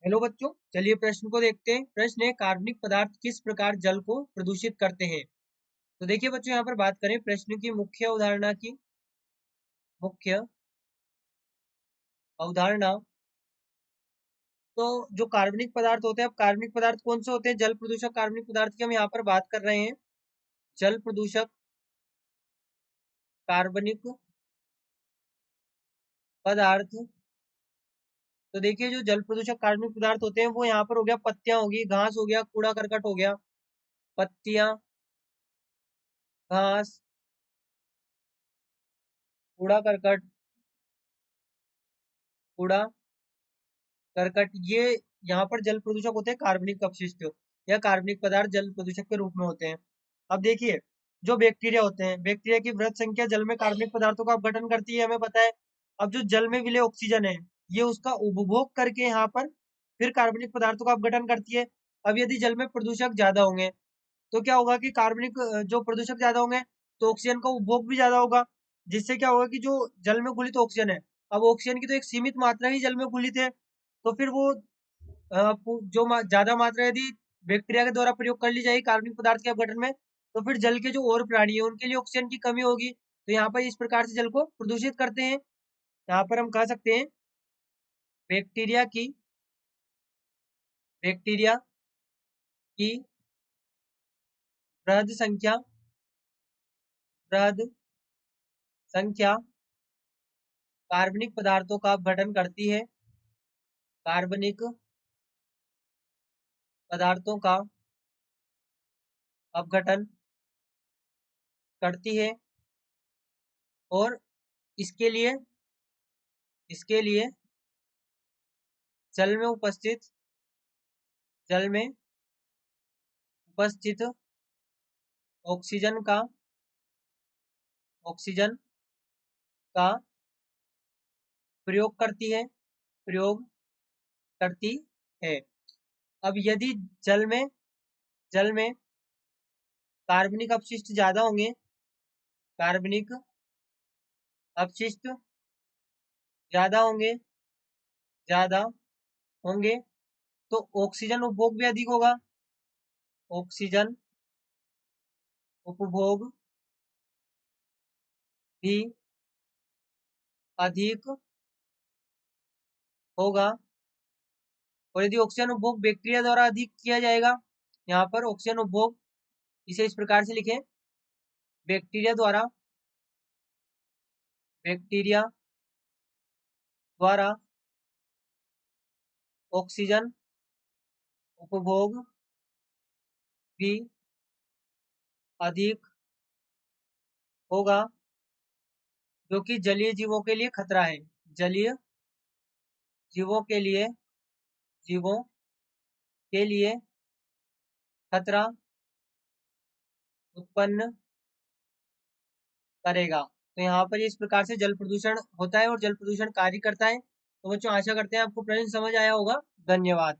Hello बच्चों, चलिए प्रश्न को देखते हैं। प्रश्न है, कार्बनिक पदार्थ किस प्रकार जल को प्रदूषित करते हैं। तो देखिए बच्चों, यहाँ पर बात करें प्रश्न की मुख्य अवधारणा की। मुख्य अवधारणा, तो जो कार्बनिक पदार्थ होते हैं, अब कार्बनिक पदार्थ कौन से होते हैं? जल प्रदूषक कार्बनिक पदार्थ की हम यहाँ पर बात कर रहे हैं। जल प्रदूषक कार्बनिक पदार्थ। तो देखिए, जो जल प्रदूषक कार्बनिक पदार्थ होते हैं वो यहाँ पर हो गया पत्तियां होगी, घास हो गया, कूड़ा करकट हो गया। पत्तियां, घास, कूड़ा करकट, कूड़ा करकट, ये यहाँ पर जल प्रदूषक होते हैं कार्बनिक अपशिष्ट या कार्बनिक पदार्थ जल प्रदूषक के रूप में होते हैं। अब देखिए, जो बैक्टीरिया होते हैं, बैक्टीरिया की वृहत संख्या जल में कार्बनिक पदार्थों का अपघटन करती है, हमें पता है। अब जो जल में विलेय ऑक्सीजन है, ये उसका उपभोग करके यहाँ पर फिर कार्बनिक पदार्थों का अपघटन करती है। अब यदि जल में प्रदूषक ज्यादा होंगे तो क्या होगा कि कार्बनिक जो प्रदूषक ज्यादा होंगे तो ऑक्सीजन का उपभोग भी ज्यादा होगा, जिससे क्या होगा कि जो जल में घुलित ऑक्सीजन है, अब ऑक्सीजन की तो एक सीमित मात्रा ही जल में घुलित है, तो फिर वो जो ज्यादा मात्रा यदि बैक्टीरिया के द्वारा प्रयोग कर ली जाएगी कार्बनिक पदार्थ के अपघटन में, तो फिर जल के जो और प्राणी है उनके लिए ऑक्सीजन की कमी होगी। तो यहाँ पर इस प्रकार से जल को प्रदूषित करते हैं। यहाँ पर हम कह सकते हैं बैक्टीरिया की बैक्टीरिया की वृहद संख्या वृहद संख्या कार्बनिक पदार्थों का अपघटन करती है। कार्बनिक पदार्थों का अपघटन करती है, और इसके लिए इसके लिए जल में उपस्थित जल में उपस्थित ऑक्सीजन का ऑक्सीजन का प्रयोग करती है प्रयोग करती है। अब यदि जल में जल में कार्बनिक अपशिष्ट ज्यादा होंगे, कार्बनिक अपशिष्ट ज्यादा होंगे तो ऑक्सीजन उपभोग भी अधिक होगा। ऑक्सीजन उपभोग भी अधिक होगा, और यदि ऑक्सीजन उपभोग बैक्टीरिया द्वारा अधिक किया जाएगा, यहाँ पर ऑक्सीजन उपभोग इसे इस प्रकार से लिखें, बैक्टीरिया द्वारा ऑक्सीजन उपभोग भी अधिक होगा, जो कि जलीय जीवों के लिए खतरा है। जलीय जीवों के लिए जीवों के लिए खतरा उत्पन्न करेगा। तो यहाँ पर इस प्रकार से जल प्रदूषण होता है और जल प्रदूषण कार्य करता है। तो बच्चों, आशा करते हैं आपको प्रश्न समझ आया होगा। धन्यवाद।